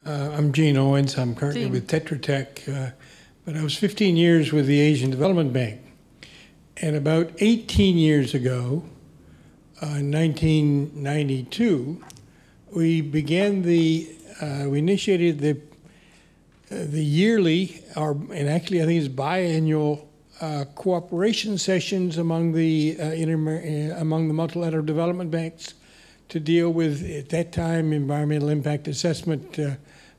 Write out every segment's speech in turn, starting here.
I'm Gene Owens. I'm currently with Tetra Tech, but I was 15 years with the Asian Development Bank. And about 18 years ago, in 1992, we began we initiated the yearly, and actually I think it's biannual, cooperation sessions among the multilateral development banks to deal with, at that time, environmental impact assessment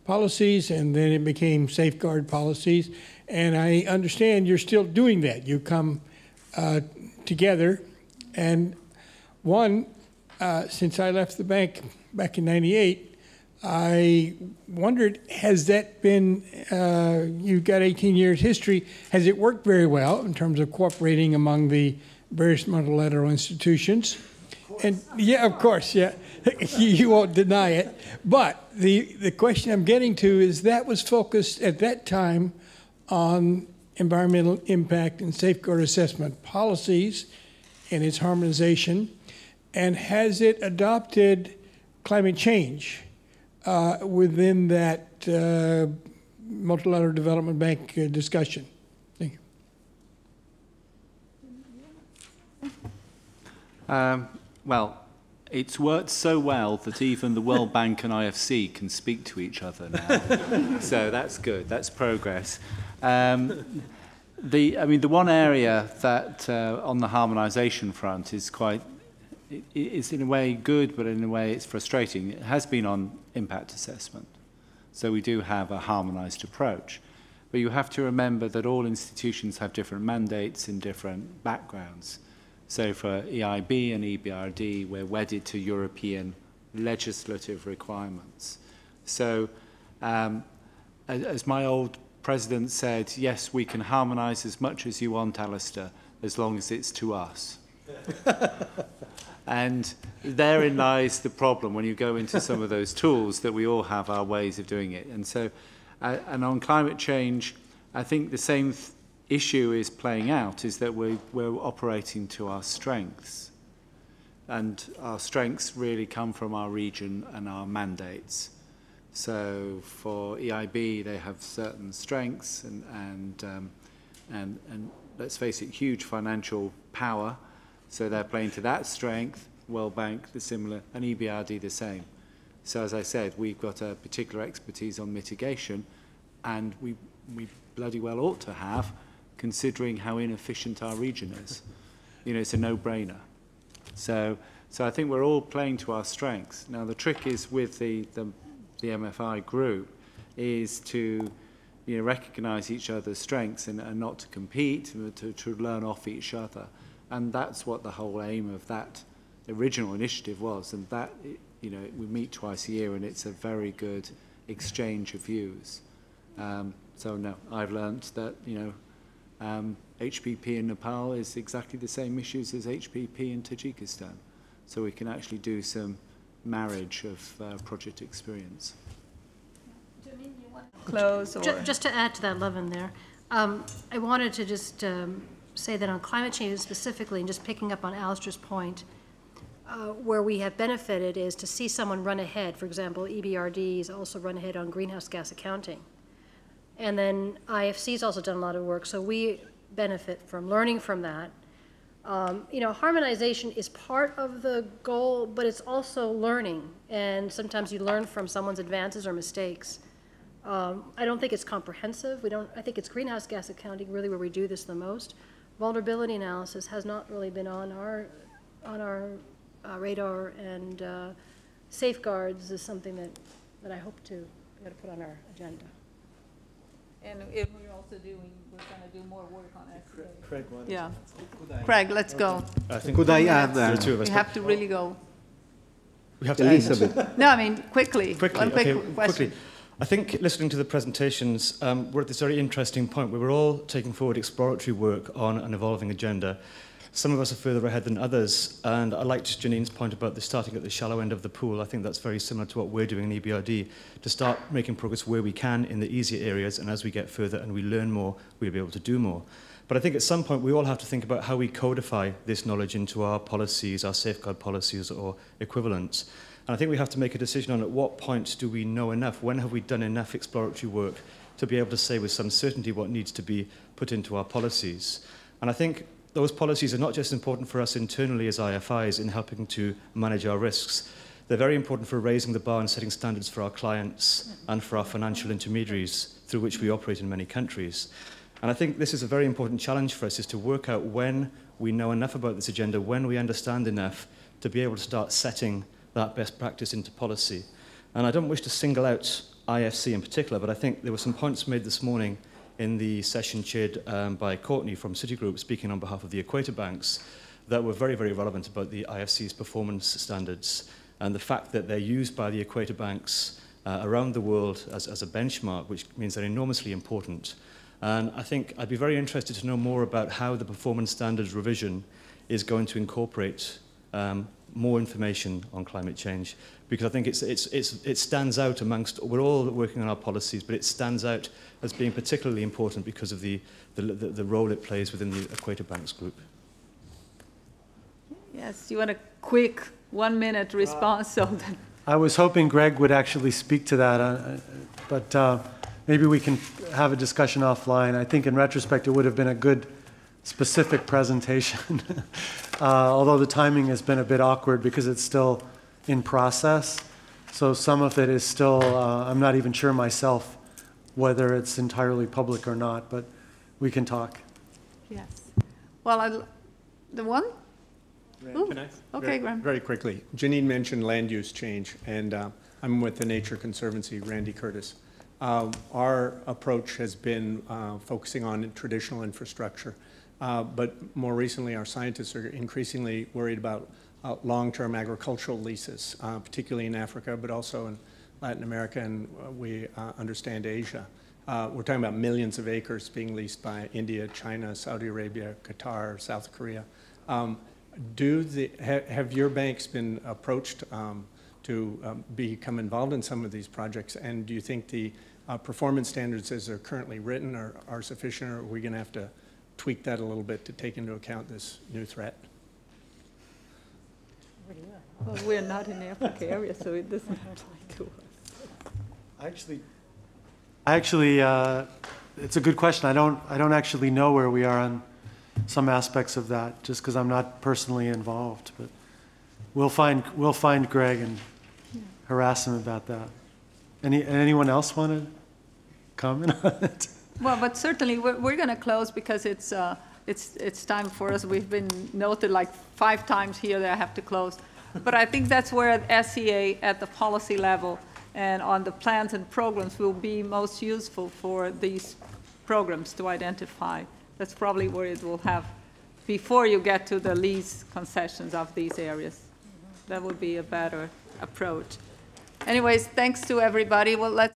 policies, and then it became safeguard policies. And I understand you're still doing that. You come together, and since I left the bank back in '98, I wondered, has that been, you've got 18 years history, has it worked very well in terms of cooperating among the various multilateral institutions? And yeah, of course, yeah, you won't deny it. But the question I'm getting to is that was focused at that time on environmental impact and safeguard assessment policies and its harmonization. And has it adopted climate change within that multilateral development bank discussion? Thank you. Well, it's worked so well that even the World Bank and IFC can speak to each other now. So that's good. That's progress. The one area that on the harmonisation front is it's in a way good, but in a way it's frustrating. It has been on impact assessment. So we do have a harmonised approach. But you have to remember that all institutions have different mandates and different backgrounds. So for EIB and EBRD, we're wedded to European legislative requirements. So as my old president said, yes, we can harmonise as much as you want, Alistair, as long as it's to us. And therein lies the problem when you go into some of those tools, that we all have our ways of doing it. And so, and on climate change, I think the same issue is playing out, is that we're operating to our strengths. And our strengths really come from our region and our mandates. So for EIB, they have certain strengths and let's face it, huge financial power. So they're playing to that strength. World Bank, the similar, and EBRD the same. So as I said, we've got a particular expertise on mitigation, and we bloody well ought to have, considering how inefficient our region is. You know, it's a no-brainer. So I think we're all playing to our strengths. Now the trick is with the MFI group is to recognise each other's strengths and not to compete, to learn off each other. And that's what the whole aim of that original initiative was. And that, we meet twice a year, and it's a very good exchange of views. So no, I've learnt that, HPP in Nepal is exactly the same issues as HPP in Tajikistan. So we can actually do some marriage of project experience. Janine, you want to close? Or? Just to add to that, Levin, there, I wanted to just say that on climate change specifically, and just picking up on Alistair's point, where we have benefited is to see someone run ahead. For example, EBRD's also run ahead on greenhouse gas accounting. And then IFC's also done a lot of work, so we benefit from learning from that. Harmonization is part of the goal, but it's also learning. And sometimes you learn from someone's advances or mistakes. I don't think it's comprehensive. I think it's greenhouse gas accounting really where we do this the most. Vulnerability analysis has not really been on our radar, and safeguards is something that I hope to be able to put on our agenda. And we're also going to do more work on it. Craig, yeah. Craig, let's go. Could I add that? We have to really go. We have to Elizabeth. No, I mean, quickly. One quick question. I think listening to the presentations, we're at this very interesting point where we're all taking forward exploratory work on an evolving agenda. Some of us are further ahead than others, and I liked Janine's point about the starting at the shallow end of the pool. I think that's very similar to what we're doing in EBRD, to start making progress where we can in the easier areas, and as we get further and we learn more, we'll be able to do more. But I think at some point we all have to think about how we codify this knowledge into our policies, our safeguard policies or equivalents. And I think we have to make a decision on at what point do we know enough, when have we done enough exploratory work to be able to say with some certainty what needs to be put into our policies. And I think those policies are not just important for us internally as IFIs in helping to manage our risks. They're very important for raising the bar and setting standards for our clients and for our financial intermediaries through which we operate in many countries. And I think this is a very important challenge for us, is to work out when we know enough about this agenda, when we understand enough to be able to start setting that best practice into policy. And I don't wish to single out IFC in particular, but I think there were some points made this morning in the session chaired by Courtney from Citigroup, speaking on behalf of the Equator Banks, that were very, very relevant about the IFC's performance standards and the fact that they're used by the Equator Banks around the world as a benchmark, which means they're enormously important. And I think I'd be very interested to know more about how the performance standards revision is going to incorporate more information on climate change, because I think it stands out amongst, we're all working on our policies, but it stands out as being particularly important because of the role it plays within the Equator Banks group. Yes, you want a quick 1-minute response? So that I was hoping Greg would actually speak to that, but maybe we can have a discussion offline. I think in retrospect it would have been a good specific presentation, although the timing has been a bit awkward because it's still in process. So some of it is still, I'm not even sure myself whether it's entirely public or not, but we can talk. yes. Well, the one? Ooh, Can I? okay, Graham. Very quickly. Janine mentioned land use change, and I'm with the Nature Conservancy, Randy Curtis. Our approach has been focusing on traditional infrastructure, but more recently our scientists are increasingly worried about long-term agricultural leases, particularly in Africa, but also in Latin America, and we understand Asia. We're talking about millions of acres being leased by India, China, Saudi Arabia, Qatar, South Korea. Have your banks been approached to become involved in some of these projects, and do you think the performance standards as they're currently written are sufficient, or are we going to have to tweak that a little bit to take into account this new threat? Well, we're not in the Africa area, so it doesn't apply to us. Actually, it's a good question. I don't actually know where we are on some aspects of that, just because I'm not personally involved. But we'll find Greg and harass him about that. Anyone else want to comment on it? Well, but certainly we're going to close because it's time for us. We've been noted like 5 times here that I have to close. But I think that's where SEA at the policy level and on the plans and programs will be most useful for these programs to identify. That's probably where it will have, before you get to the lease concessions of these areas. That would be a better approach. Anyways, thanks to everybody. Well, let's